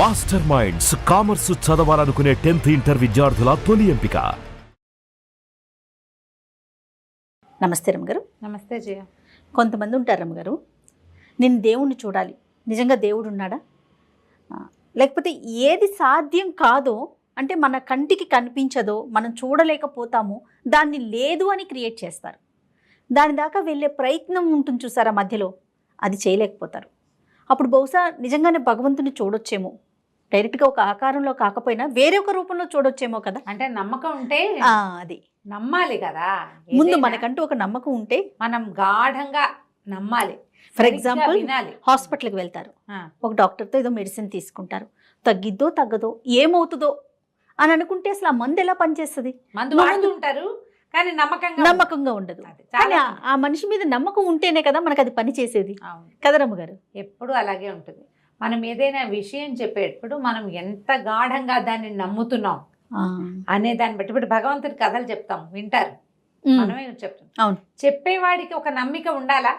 Master minds commerce చదవాలనుకునే 10th inter విద్యార్థుల తొలి ఎంపిక. నమస్తే రమ్మగారు. నమస్తే జయ. కొంతమంది ఉంటారు రమ్మగారు, నేను దేవుణ్ణి చూడాలి, నిజంగా దేవుడు ఉన్నాడా, లేకపోతే ఏది సాధ్యం కాదో అంటే మన కంటికి కనిపించదో మనం చూడలేకపోతామో దాన్ని లేదు అని క్రియేట్ చేస్తారు. దాని దాకా వెళ్ళే ప్రయత్నం ఉంటుంది చూసారా, మధ్యలో అది చేయలేకపోతారు. అప్పుడు బహుశా నిజంగానే భగవంతుని చూడొచ్చేమో, డైరెక్ట్గా ఒక ఆకారంలో కాకపోయినా వేరే ఒక రూపంలో చూడొచ్చేమో కదా. అంటే నమ్మకం ఉంటే అది నమ్మాలి కదా. ముందు మనకంటూ ఒక నమ్మకం ఉంటే మనం గాఢంగా నమ్మాలి. ఫర్ ఎగ్జాంపుల్ వినాలి. హాస్పిటల్కి వెళ్తారు, ఒక డాక్టర్తో ఏదో మెడిసిన్ తీసుకుంటారు, తగ్గిద్దో తగ్గదో ఏమవుతుందో అని అనుకుంటే అసలు ఆ మందు ఎలా పనిచేస్తుంది? మందు వాడుతుంటారు కానీ నమ్మకంగా ఉండదు. కానీ ఆ మనిషి మీద నమ్మకం ఉంటేనే కదా మనకు అది పని చేసేది కదా రమ్మగారు. ఎప్పుడు అలాగే ఉంటుంది. మనం ఏదైనా విషయం చెప్పేటప్పుడు మనం ఎంత గాఢంగా దాన్ని నమ్ముతున్నాం అనే దాన్ని బట్టి. ఇప్పుడు భగవంతుడి కథలు చెప్తాం, వింటారు, మనమే చెప్తాం. అవును, చెప్పేవాడికి ఒక నమ్మిక ఉండాలా?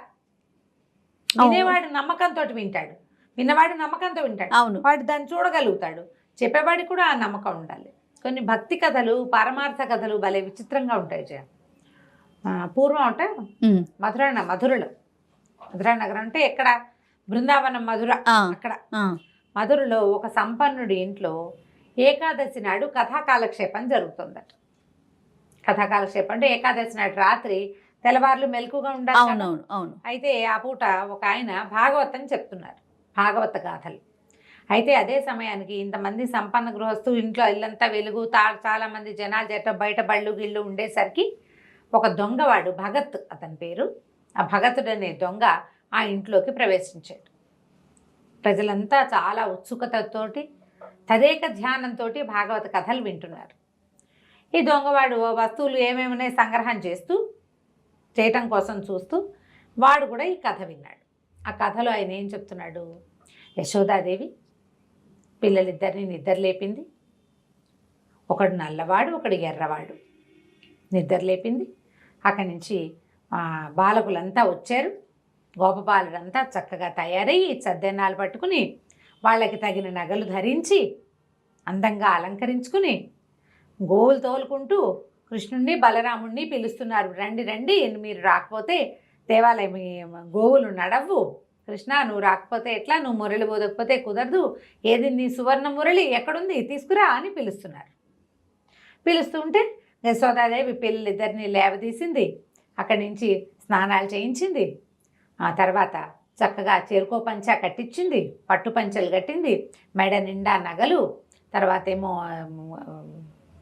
వినేవాడు నమ్మకంతో వింటాడు, విన్నవాడు నమ్మకంతో వింటాడు. అవును, వాడు దాన్ని చూడగలుగుతాడు. చెప్పేవాడికి కూడా ఆ నమ్మకం ఉండాలి. కొన్ని భక్తి కథలు, పరమార్థ కథలు భలే విచిత్రంగా ఉంటాయి జయ. పూర్వం అంటే మధుర నగరం అంటే ఎక్కడ? బృందావనం, మధుర. అక్కడ మధురలో ఒక సంపన్నుడి ఇంట్లో ఏకాదశి నాడు కథాకాలక్షేపం జరుగుతుందట. కథాకాలక్షేపం అంటే ఏకాదశి నాడు రాత్రి తెల్లవార్లు మెలకుగా ఉండాలి. అయితే ఆ పూట ఒక ఆయన భాగవతం చెప్తున్నారు, భాగవత గాథలు. అయితే అదే సమయానికి ఇంతమంది సంపన్న గృహస్థు, ఇంట్లో ఇల్లంతా వెలుగు, చాలా మంది జనాలు బయట బళ్ళు గిళ్ళు ఉండేసరికి ఒక దొంగవాడు, భగత్ అతని పేరు, ఆ భగతుడు అనే దొంగ ఆ ఇంట్లోకి ప్రవేశించాడు. ప్రజలంతా చాలా ఉత్సుకతతోటి తదేక ధ్యానంతో భాగవత కథలు వింటున్నారు. ఈ దొంగవాడు వస్తువులు ఏమేమి సంగ్రహం చేయటం కోసం చూస్తూ వాడు కూడా ఈ కథ విన్నాడు. ఆ కథలో ఆయన ఏం చెప్తున్నాడు? యశోదాదేవి పిల్లలిద్దరిని నిద్ర లేపింది. ఒకడు నల్లవాడు, ఒకడు ఎర్రవాడు. నిద్ర లేపింది. అక్కడి నుంచి బాలకులంతా వచ్చారు. గోపబాలుడంతా చక్కగా తయారయ్యి చద్దెన్నాలు పట్టుకుని వాళ్ళకి తగిన నగలు ధరించి అందంగా అలంకరించుకుని గోవులు తోలుకుంటూ కృష్ణుణ్ణి బలరాముణ్ణి పిలుస్తున్నారు. రండి రండి, మీరు రాకపోతే దేవాలయం గోవులు నడవు. కృష్ణ, నువ్వు రాకపోతే ఎట్లా? నువ్వు మురళి పోదకపోతే కుదరదు. ఏది నీ సువర్ణ మురళి ఎక్కడుంది? తీసుకురా అని పిలుస్తున్నారు. పిలుస్తుంటే యశోదాదేవి పిల్లలిద్దరిని లేవదీసింది. అక్కడి నుంచి స్నానాలు చేయించింది. ఆ తర్వాత చక్కగా చెరుకో పంచ కట్టించింది, పట్టు పంచలు కట్టింది, మెడ నిండా నగలు, తర్వాత ఏమో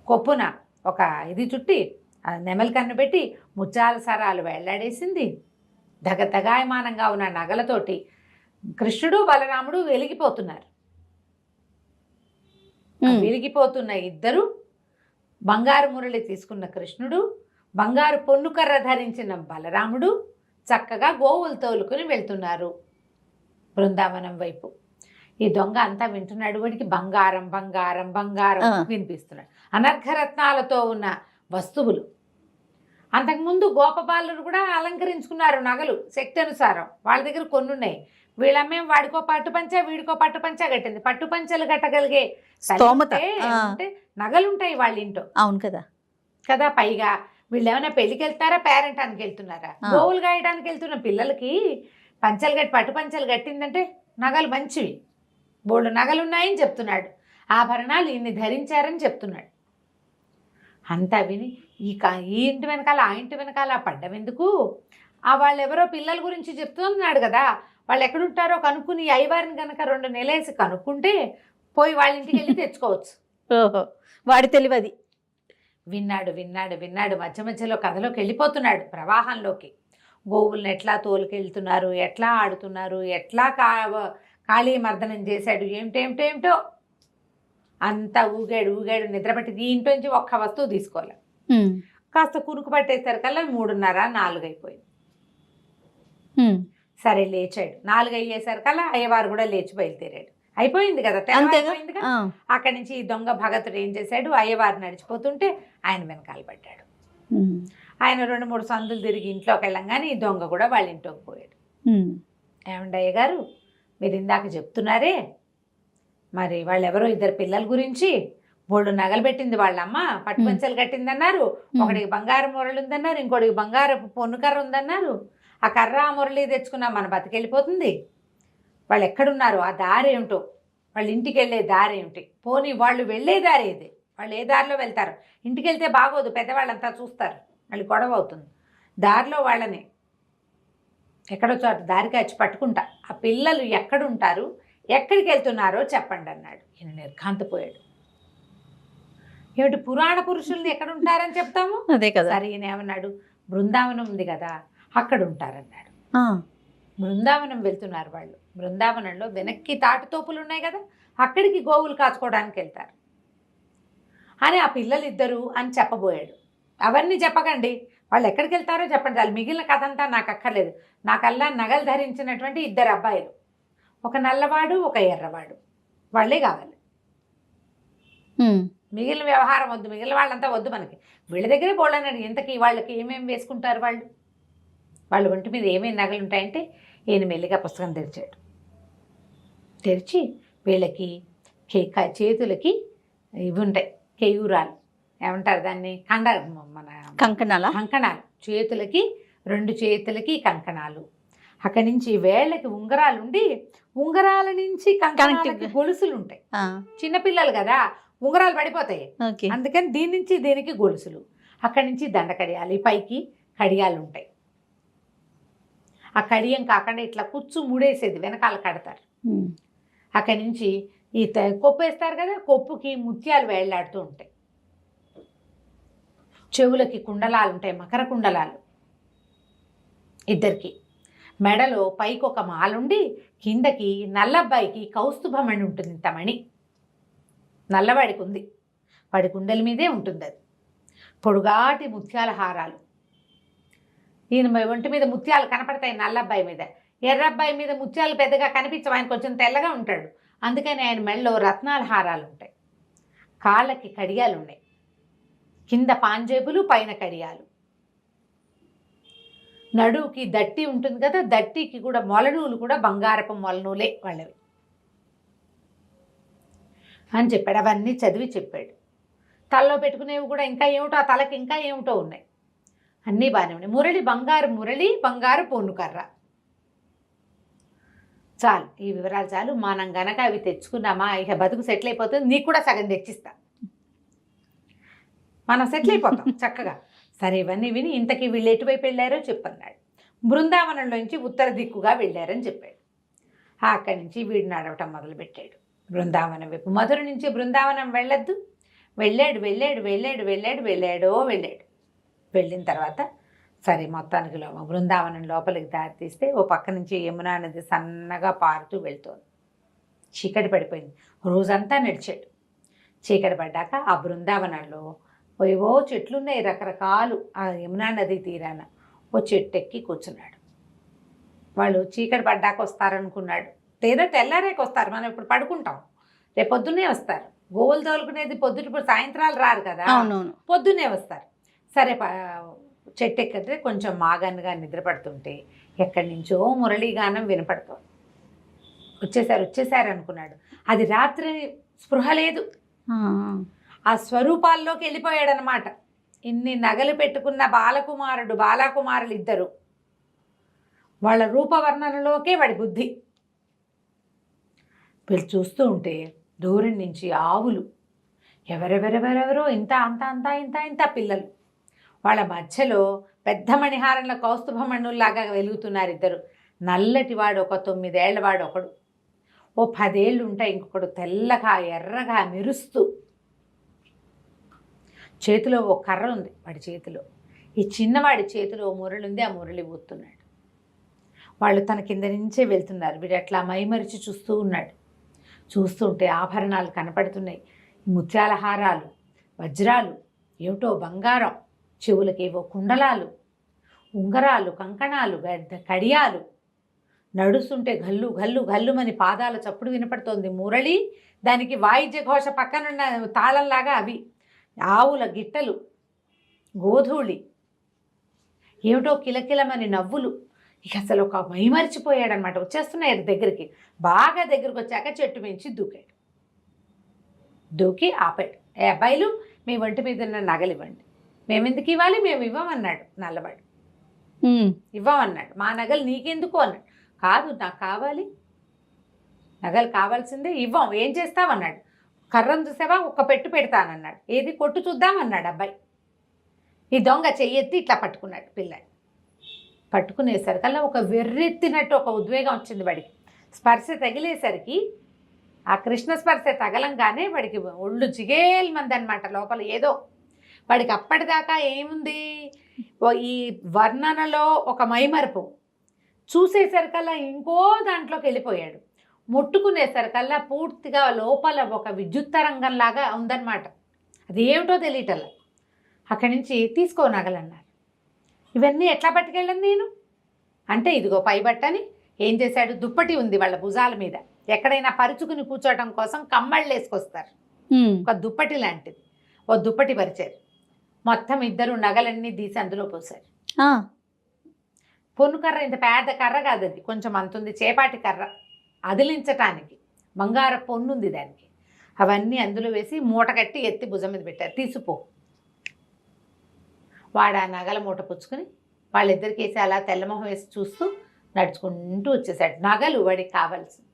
కొప్పున ఒక ఇది చుట్టి నెమలి కన్ను పెట్టి ముత్యాల సరాలు వెళ్లాడేసింది. దగాయమానంగా ఉన్న నగలతోటి కృష్ణుడు బలరాముడు వెలిగిపోతున్నారు. వెలిగిపోతున్న ఇద్దరు, బంగారు మురళి తీసుకున్న కృష్ణుడు, బంగారు పొన్నుకర్ర ధరించిన బలరాముడు చక్కగా గోవులు తోలుకుని వెళ్తున్నారు బృందావనం వైపు. ఈ దొంగ అంతా వింటున్నాడు. వాడికి బంగారం బంగారం బంగారం వినిపిస్తున్నాడు, అనర్ఘరత్నాలతో ఉన్న వస్తువులు. అంతకుముందు గోపబాలుడు కూడా అలంకరించుకున్నారు నగలు శక్తి అనుసారం. వాళ్ళ దగ్గర కొన్ని ఉన్నాయి. వీళ్ళమ్మే వాడికో పట్టు పంచ, వీడికో పట్టు పంచ కట్టింది. పట్టు పంచలు కట్టగలిగే అంటే నగలుంటాయి వాళ్ళ ఇంట్లో. అవును కదా కదా. పైగా వీళ్ళు ఏమైనా పెళ్లికి వెళ్తారా, పేరెంటానికి వెళ్తున్నారా? గోవులు గాయడానికి వెళ్తున్న పిల్లలకి పంచలు కట్టి, పట్టు పంచలు కట్టిందంటే నగలు మంచివి, బోల్డు నగలు ఉన్నాయని చెప్తున్నాడు. ఆభరణాలు ఇన్ని ధరించారని చెప్తున్నాడు. అంతా విని ఈ ఇంటి వెనకాల ఆ ఇంటి వెనకాల పడ్డం ఎందుకు? వాళ్ళు ఎవరో పిల్లల గురించి చెప్తున్నాడు కదా, వాళ్ళు ఎక్కడుంటారో కనుక్కుని అయ్యవారిని కనుక 2 నెలలేసి కనుక్కుంటే పోయి వాళ్ళ ఇంటికి వెళ్ళి తెచ్చుకోవచ్చు. ఓహో, వాడి తెలివది. విన్నాడు విన్నాడు విన్నాడు మధ్య మధ్యలో కథలోకి వెళ్ళిపోతున్నాడు, ప్రవాహంలోకి. గోవులను ఎట్లా తోలుకెళ్తున్నారు, ఎట్లా ఆడుతున్నారు, ఎట్లా కాళీ మర్దనం చేశాడు, ఏమిటేమిటేమిటో అంతా ఊగాడు నిద్రపట్టి ఈ ఇంటి నుంచి ఒక్క వస్తువు తీసుకోవాలి. కాస్త కునుకు పట్టేసరికల్లా 3:30, 4 అయిపోయింది. సరే లేచాడు. 4 అయ్యేసరికల్లా అయ్యవారు కూడా లేచి బయలుదేరాడు. అయిపోయింది కదా, అయిపోయింది కదా. అక్కడి నుంచి ఈ దొంగ భగతుడు ఏం చేశాడు? అయ్యవారు నడిచిపోతుంటే ఆయన వెనకాల పడ్డాడు. ఆయన 2-3 సందులు తిరిగి ఇంట్లోకి వెళ్ళంగానే ఈ దొంగ కూడా వాళ్ళ ఇంట్లోకి పోయాడు. ఏమండి అయ్యగారు, మీరు ఇందాక చెప్తున్నారే మరి వాళ్ళెవరో ఇద్దరు పిల్లల గురించి బోళ్ళు నగలు పెట్టింది వాళ్ళమ్మ, పట్టుపంచలు కట్టిందన్నారు, ఒకడికి బంగారు మురళి ఉందన్నారు, ఇంకోటికి బంగారపు పొన్నుకర్ర ఉందన్నారు. ఆ కర్ర ఆ మురళి తెచ్చుకున్నా మన బతికెళ్ళిపోతుంది. వాళ్ళు ఎక్కడున్నారు, ఆ దారి ఏమిటో, వాళ్ళ ఇంటికి వెళ్ళే దారి ఏమిటి, పోనీ వాళ్ళు వెళ్ళే దారి ఏది, వాళ్ళు ఏ దారిలో వెళ్తారు. ఇంటికి వెళ్తే బాగోదు, పెద్దవాళ్ళంతా చూస్తారు, మళ్ళీ గొడవ అవుతుంది. దారిలో వాళ్ళని ఎక్కడో చోట దారికి వచ్చి పట్టుకుంటా, ఆ పిల్లలు ఎక్కడుంటారు, ఎక్కడికి వెళ్తున్నారో చెప్పండి అన్నాడు. ఈయన నిర్ఘాంతపోయాడు. ఏమిటి పురాణ పురుషుల్ని ఎక్కడుంటారని చెప్తాము, అదే కదా. సరే ఈయన ఏమన్నాడు, బృందావనం ఉంది కదా అక్కడ ఉంటారన్నాడు. బృందావనం వెళ్తున్నారు వాళ్ళు, బృందావనంలో వెనక్కి తాటితోపులు ఉన్నాయి కదా, అక్కడికి గోవులు కాచుకోవడానికి వెళ్తారు అని ఆ పిల్లలిద్దరూ అని చెప్పబోయాడు. అవన్నీ చెప్పకండి, వాళ్ళు ఎక్కడికి వెళ్తారో చెప్పండి, వాళ్ళు మిగిలిన కథ అంతా నాకు అక్కర్లేదు. నాకల్లా నగలు ధరించినటువంటి ఇద్దరు అబ్బాయిలు, ఒక నల్లవాడు ఒక ఎర్రవాడు, వాళ్ళే కావాలి. మిగిలిన వ్యవహారం వద్దు, మిగిలిన వాళ్ళంతా వద్దు మనకి, వీళ్ళ దగ్గరే పోలేనండి. ఇంతకీ వాళ్ళకి ఏమేమి వేసుకుంటారు, వాళ్ళ ఒంటి మీద ఏమేమి నగలు ఉంటాయంటే ఈయన మెల్లిగా పుస్తకం తెరిచాడు. తెరిచి వీళ్ళకి చేతులకి ఇవి ఉంటాయి, కేయూరాలు ఏమంటారు దాన్ని, మన కంకణాలు, చేతులకి 2 చేతులకి కంకణాలు, అక్కడి నుంచి వేళ్ళకి ఉంగరాలు ఉండి, ఉంగరాల నుంచి కంకణాలకి గొలుసులు ఉంటాయి. చిన్నపిల్లలు కదా ఉంగరాలు పడిపోతాయి, అందుకని దీని నుంచి దీనికి గొలుసులు, అక్కడి నుంచి దండ కడియాలు, పైకి కడియాలు ఉంటాయి. ఆ కడియం కాకుండా ఇట్లా కుచ్చు ముడేసేది వెనకాల కడతారు. అక్కడి నుంచి ఈ కొప్పు వేస్తారు కదా, కొప్పుకి ముత్యాలు వేళ్లాడుతూ ఉంటాయి. చెవులకి కుండలాలు ఉంటాయి, మకర కుండలాలు ఇద్దరికి. మెడలో పైకి ఒక మాలుండి, కిందకి నల్లబ్బాయికి కౌస్తుభమణి ఉంటుంది, ఇంతమణి నల్లవాడికి ఉంది, వాడి కుండల మీదే ఉంటుంది అది. పొడుగాటి ముత్యాల హారాలు, ఈయన ఒంటి మీద ముత్యాలు కనపడతాయి నల్లబ్బాయి మీద, ఎర్రబ్బాయి మీద ముత్యాలు పెద్దగా కనిపించవు, ఆయన కొంచెం తెల్లగా ఉంటాడు, అందుకని ఆయన మెడలో రత్నాల హారాలు ఉంటాయి. కాళ్ళకి కడియాలు ఉన్నాయి, కింద పాంజేబులు పైన కడియాలు. నడువుకి దట్టి ఉంటుంది కదా, దట్టికి కూడా మొలనూలు కూడా బంగారపు మొలనూలే వాళ్ళవి అని చెప్పాడు. అవన్నీ చదివి చెప్పాడు. తలలో పెట్టుకునేవి కూడా ఇంకా ఏమిటో, ఆ తలకి ఇంకా ఏమిటో ఉన్నాయి, అన్నీ బాగానే ఉన్నాయి. మురళి బంగారు పొన్నుకర్ర. చాలు, ఈ వివరాలు చాలు. మనం గనక అవి తెచ్చుకున్నామా ఇక బతుకు సెటిల్ అయిపోతుంది, నీకు కూడా సగం తెచ్చిస్తా, మనం సెటిల్ అయిపోతాం చక్కగా. సరే ఇవన్నీ విని ఇంతకీ వీళ్ళు ఎటువైపు వెళ్ళారో చెప్పన్నాడు. బృందావనంలోంచి ఉత్తర దిక్కుగా వెళ్ళారని చెప్పాడు. అక్కడి నుంచి వీడు నడవటం మొదలుపెట్టాడు బృందావనం వైపు. మధుర నుంచి బృందావనం వెళ్ళొద్దు, వెళ్ళాడు. వెళ్ళిన తర్వాత సరే మొత్తానికి బృందావనం లోపలికి దారి తీస్తే ఓ పక్క నుంచి యమునా నది సన్నగా పారుతూ వెళ్తోంది. చీకటి పడిపోయింది, రోజంతా నడిచాడు. చీకటి పడ్డాక ఆ బృందావనంలో ఏవో చెట్లున్నాయి రకరకాలు. ఆ యమునా నది తీరాన ఓ చెట్టు ఎక్కి కూర్చున్నాడు. వాళ్ళు చీకటి పడ్డాక వస్తారనుకున్నాడు, లేదా తెల్లారేకి వస్తారు, మనం ఇప్పుడు పడుకుంటాం, రేపు పొద్దున్నే వస్తారు. గోవులు తోలుకునేది పొద్దుట, సాయంత్రాలు రారు కదా, పొద్దున్నే వస్తారు. సరే చెట్టు ఎక్కితే కొంచెం మాగన్నుగా నిద్రపడుతుంటే ఎక్కడి నుంచో మురళీగానం వినపడుతోంది. వచ్చేసారు అనుకున్నాడు. అది రాత్రి స్పృహ లేదు, ఆ స్వరూపాల్లోకి వెళ్ళిపోయాడనమాట. ఇన్ని నగలు పెట్టుకున్న బాలకుమారులు ఇద్దరు, వాళ్ళ రూపవర్ణనలోకే వాడి బుద్ధి. వీళ్ళు చూస్తూ ఉంటే దూరం నుంచి ఆవులు, ఎవరెవరెవరెవరో ఇంత పిల్లలు, వాళ్ళ మధ్యలో పెద్ద మణిహారంలో కౌస్తుభమణుల్లాగా వెలుగుతున్నారు ఇద్దరు. నల్లటి వాడు ఒక 9 ఏళ్ల వాడు ఒకడు, ఓ 10 ఏళ్ళు ఉంటాయి ఇంకొకడు, తెల్లగా ఎర్రగా మెరుస్తూ. చేతిలో ఓ కర్ర ఉంది వాడి చేతిలో, ఈ చిన్నవాడి చేతిలో మురళి ఉంది, ఆ మురళి ఊతున్నాడు. వాళ్ళు తన కింద నుంచే వెళ్తున్నారు. వీడు అట్లా మైమరిచి చూస్తూ ఉన్నాడు. చూస్తుంటే ఆభరణాలు కనపడుతున్నాయి, ముత్యాల హారాలు, వజ్రాలు, ఏమిటో బంగారం, చెవులకేవో కుండలాలు, ఉంగరాలు, కంకణాలు, కడియాలు. నడుస్తుంటే గల్లు గల్లు గల్లుమని పాదాల చప్పుడు వినపడుతోంది. మురళి, దానికి వాయిద్య ఘోష పక్కనున్న తాళంలాగా అవి, ఆవుల గిట్టలు, గోధూళి, ఏమిటో కిలకిలమని నవ్వులు. ఇక అసలు ఒక మైమరిచిపోయాడనమాట. వచ్చేస్తున్నాయి దగ్గరికి, బాగా దగ్గరికి వచ్చాక చెట్టు మించి దూకాడు. దూకి ఆపాడు. ఏ అబ్బాయిలు, మీ ఒంటి మీద ఉన్న నగలు ఇవ్వండి. మేము ఎందుకు ఇవ్వాలి, మేము ఇవ్వమన్నాడు నల్లవాడు. ఇవ్వమన్నాడు. మా నగలు నీకెందుకు అన్నాడు. కాదు, నాకు కావాలి, నగలు కావాల్సిందే, ఇవ్వం, ఏం చేస్తావన్నాడు. కర్రను చూసావా, ఒక్క పెట్టు పెడతానన్నాడు. ఏది, కొట్టు చూద్దామన్నాడు అబ్బాయి. ఈ దొంగ చెయ్యెత్తి ఇట్లా పట్టుకున్నాడు పిల్లాడు. పట్టుకునేసరికల్లా ఒక వెర్రెత్తినట్టు ఒక ఉద్వేగం వచ్చింది వాడికి. స్పర్శ తగిలేసరికి, ఆ కృష్ణ స్పర్శ తగలంగానే వాడికి ఒళ్ళు జిగేల్మంది అనమాట. లోపల ఏదో వాడికి అప్పటిదాకా ఏముంది, ఈ వర్ణనలో ఒక మైమరుపు, చూసేసరికల్లా ఇంకో దాంట్లోకి వెళ్ళిపోయాడు. ముట్టుకునేసరికల్లా పూర్తిగా లోపల ఒక విద్యుత్ తరంగంలాగా ఉందన్నమాట. అది ఏమిటో తెలియటల్లా. అక్కడి నుంచి తీసుకో నగలన్నారు. ఇవన్నీ ఎట్లా పట్టుకెళ్ళను నేను అంటే, ఇదిగో పైబట్టని ఏం చేశాడు, దుప్పటి ఉంది వాళ్ళ భుజాల మీద, ఎక్కడైనా పరుచుకుని కూర్చోవడం కోసం కమ్మళ్ళు వేసుకొస్తారు, ఒక దుప్పటి లాంటిది, ఓ దుప్పటి పరిచారు. మొత్తం ఇద్దరు నగలన్నీ తీసి అందులో పోసారు. పొన్ను కర్ర, ఇంత పెద్ద కర్ర కాదు అది, కొంచెం అంతుంది, చేపాటి కర్ర, అదిలించటానికి బంగార పొన్ను ఉంది దానికి. అవన్నీ అందులో వేసి మూట కట్టి ఎత్తి భుజం మీద పెట్టారు. తీసిపో. వాడు ఆ నగల మూట పుచ్చుకొని వాళ్ళిద్దరికి వేసి అలా తెల్లమొహం వేసి చూస్తూ నడుచుకుంటూ వచ్చేసాడు. నగలు వాడికి కావాల్సింది.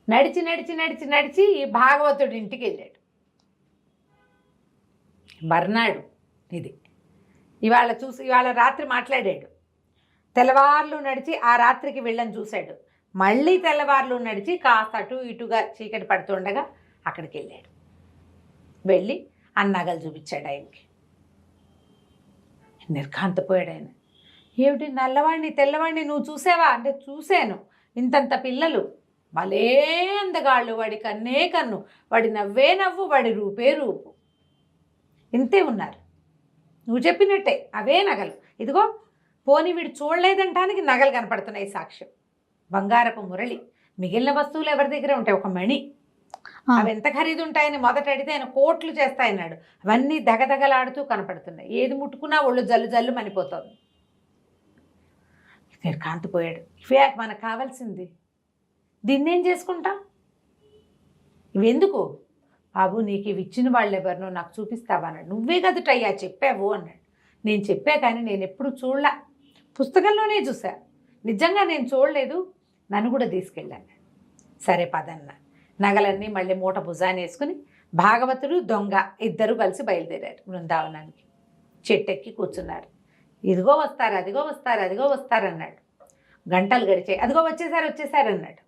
నడిచి నడిచి నడిచి నడిచి భాగవతుడి ఇంటికి వెళ్ళాడు. మర్నాడు ఇది ఇవాళ రాత్రి మాట్లాడాడు. తెల్లవార్లు నడిచి ఆ రాత్రికి వెళ్ళని చూశాడు. మళ్ళీ తెల్లవార్లు నడిచి కాస్త అటు ఇటుగా చీకటి పడుతుండగా అక్కడికి వెళ్ళాడు. వెళ్ళి ఆ నగలు చూపించాడు ఆయనకి. నిర్ఘాంతపోయాడు ఆయన. ఏమిటి, నల్లవాడిని తెల్లవాడిని నువ్వు చూసావా అంటే, చూశాను. ఇంతంత పిల్లలు, భలే అందగాళ్ళు, వాడి కన్నే కన్ను, వాడి నవ్వే నవ్వు, వాడి రూపే రూపు, ఇంతే ఉన్నారు. నువ్వు చెప్పినట్టే అవే నగలు. ఇదిగో పోనీ వీడు చూడలేదంటానికి నగలు కనపడుతున్నాయి సాక్ష్యం. బంగారపు మురళి, మిగిలిన వస్తువులు ఎవరి దగ్గర ఉంటాయి, ఒక మణి, అవి ఎంత ఖరీదు ఉంటాయని మొదట అడిగితే ఆయన కోట్లు చేస్తాయన్నాడు. అవన్నీ దగదగలాడుతూ కనపడుతున్నాయి. ఏది ముట్టుకున్నా ఒళ్ళు జల్లు జల్లు మనిపోతుంది. కాంతిపోయాడు. ఇవే మనకు కావాల్సింది, దీన్నేం చేసుకుంటాం, ఇవెందుకు బాబు, నీకు ఇవి ఇచ్చిన వాళ్ళు ఎవరినో నాకు చూపిస్తావా అన్నాడు. నువ్వే కదుటయ్యా చెప్పావు అన్నాడు. నేను చెప్పా కానీ నేను ఎప్పుడు చూడలే, పుస్తకంలోనే చూసా, నిజంగా నేను చూడలేదు, నన్ను కూడా తీసుకెళ్ళాను. సరే పదన్న. నగలన్నీ మళ్ళీ మూట భుజాన్ని వేసుకుని భాగవతుడు దొంగ ఇద్దరు కలిసి బయలుదేరారు బృందావనానికి. చెట్టెక్కి కూర్చున్నారు. ఇదిగో వస్తారు, అదిగో వస్తారు, అదిగో వస్తారన్నాడు. గంటలు గడిచాయి. అదిగో వచ్చేసారన్నాడు.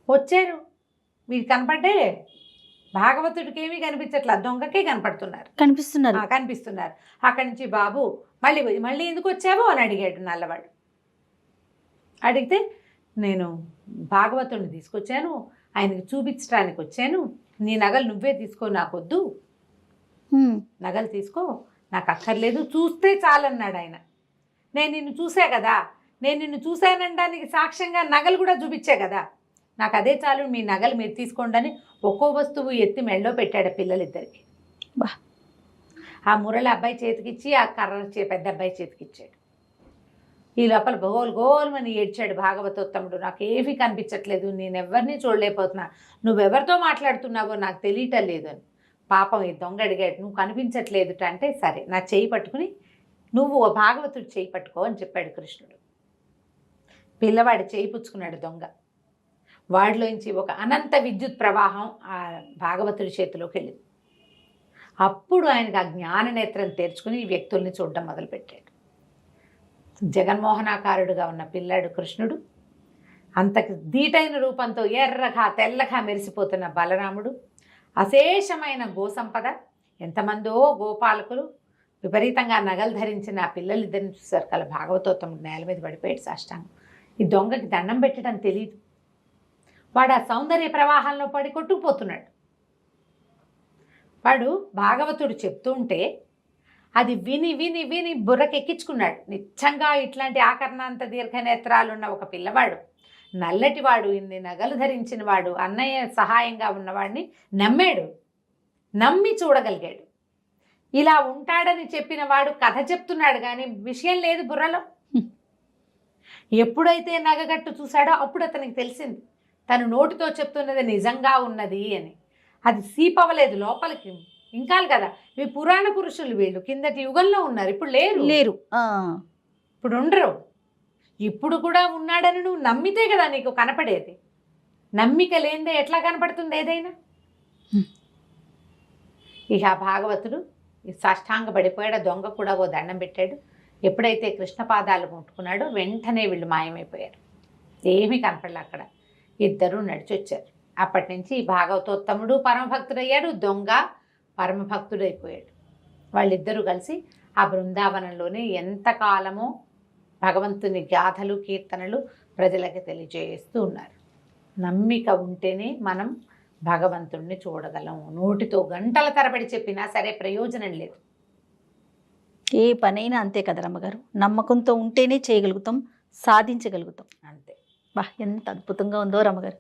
వచ్చారు, మీరు కనపడ్డే, భాగవతుడికి ఏమీ కనిపించట్లా, దొంగకే కనిపిస్తున్నారు. అక్కడి నుంచి బాబు మళ్ళీ ఎందుకు వచ్చావో అని అడిగాడు నల్లవాడు. అడిగితే, నేను భాగవతుడిని తీసుకొచ్చాను, ఆయనకి చూపించడానికి వచ్చాను, నీ నగలు నువ్వే తీసుకో, నాకొద్దు, నగలు తీసుకో, నాకు అక్కర్లేదు, చూస్తే చాలన్నాడు ఆయన. నేను నిన్ను చూసా కదా, నేను నిన్ను చూశానడానికి సాక్ష్యంగా నగలు కూడా చూపించా కదా, నాకు అదే చాలు, మీ నగలు మీరు తీసుకోండి అని ఒక్కో వస్తువు ఎత్తి మెళ్ళో పెట్టాడు పిల్లలిద్దరికి. ఆ మురళి అబ్బాయి చేతికిచ్చి, ఆ కర్ర పెద్ద అబ్బాయి చేతికిచ్చాడు. ఈ లోపల గోల్మని ఏడ్చాడు భాగవతోత్తముడు. నాకేమీ కనిపించట్లేదు, నేనెవరిని చూడలేకపోతున్నా, నువ్వెవరితో మాట్లాడుతున్నావో నాకు తెలియటం లేదు అని. పాపం ఈ దొంగ అడిగాడు, నువ్వు కనిపించట్లేదుట అంటే, సరే నా చేయి పట్టుకుని నువ్వు భాగవతుడు చేయి పట్టుకో అని చెప్పాడు కృష్ణుడు. పిల్లవాడు చేయి పుచ్చుకున్నాడు దొంగ. వాడిలోంచి ఒక అనంత విద్యుత్ ప్రవాహం ఆ భాగవతుడి చేతిలోకి వెళ్ళింది. అప్పుడు ఆయనకు ఆ జ్ఞాన నేత్రం తెరుచుకుని ఈ వ్యక్తుల్ని చూడడం మొదలుపెట్టాడు. జగన్మోహనాకారుడుగా ఉన్న పిల్లాడు కృష్ణుడు, అంతకు దీటైన రూపంతో ఎర్రగా తెల్లగా మెరిసిపోతున్న బలరాముడు, అశేషమైన గోసంపద, ఎంతమందో గోపాలకులు, విపరీతంగా నగలు ధరించిన ఆ పిల్లలిద్దరిని చూశారు కల భాగవతోత్తముడు నేల మీద పడిపోయాడు సాష్టాంగం. ఈ దొంగకి దండం పెట్టడం తెలియదు. వాడు ఆ సౌందర్య ప్రవాహంలో పడి కొట్టుకుపోతున్నాడు. వాడు భాగవతుడు చెప్తూ ఉంటే అది విని విని విని బుర్రకెక్కించుకున్నాడు. నిజంగా ఇట్లాంటి ఆకర్ణాంత దీర్ఘనేత్రాలున్న ఒక పిల్లవాడు, నల్లటివాడు, ఇన్ని నగలు ధరించిన వాడు, అన్నయ్య సహాయంగా ఉన్నవాడిని నమ్మాడు, నమ్మి చూడగలిగాడు. ఇలా ఉంటాడని చెప్పిన వాడు కథ చెప్తున్నాడు కానీ విషయం లేదు బుర్రలో. ఎప్పుడైతే నగగట్టు చూశాడో అప్పుడు అతనికి తెలిసింది తను నోటితో చెప్తున్నది నిజంగా ఉన్నది అని. అది సీపవ్వలేదు లోపలికి, ఇంకా కదా. ఇవి పురాణ పురుషులు, వీళ్ళు కిందటి యుగంలో ఉన్నారు, ఇప్పుడు లేరు. ఇప్పుడు ఉండరు. ఇప్పుడు కూడా ఉన్నాడని నువ్వు నమ్మితే కదా నీకు కనపడేది. నమ్మిక లేనిదే ఎట్లా కనపడుతుంది ఏదైనా? ఇక ఆ భాగవతుడు సాష్టాంగ పడిపోయాడు. దొంగ కూడా ఓ దండం పెట్టాడు. ఎప్పుడైతే కృష్ణ పాదాలు ముట్టుకున్నాడో వెంటనే వీళ్ళు మాయమైపోయారు. ఏమీ కనపడలే అక్కడ. ఇద్దరూ నడిచొచ్చారు. అప్పటి నుంచి భాగవతోత్తముడు పరమభక్తుడయ్యాడు, దొంగ పరమభక్తుడైపోయాడు. వాళ్ళిద్దరూ కలిసి ఆ బృందావనంలోనే ఎంతకాలమో భగవంతుని గాథలు కీర్తనలు ప్రజలకి తెలియజేస్తూ ఉన్నారు. నమ్మిక ఉంటేనే మనం భగవంతుణ్ణి చూడగలం. నోటితో గంటల తరబడి చెప్పినా సరే ప్రయోజనం లేదు. ఏ పనైనా అంతే కదా రమ్మగారు, నమ్మకంతో ఉంటేనే చేయగలుగుతాం, సాధించగలుగుతాం. అంతే. బా ఎంత అద్భుతంగా ఉందో రమ్మగారు.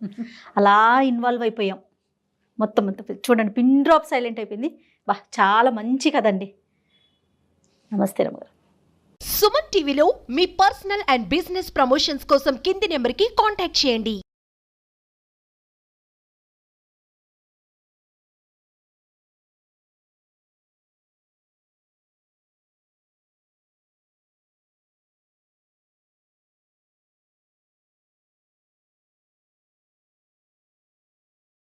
అలా ఇన్వాల్వ్ అయిపోయాం మొత్తం. చూడండి, పిన్ డ్రాప్ సైలెంట్ అయిపోయింది. బా చాలా మంచి కదండి. నమస్తే రమ్మగారు. సుమన్ టీవీలో మీ పర్సనల్ అండ్ బిజినెస్ ప్రమోషన్స్ కోసం కింది నెంబర్కి కాంటాక్ట్ చేయండి.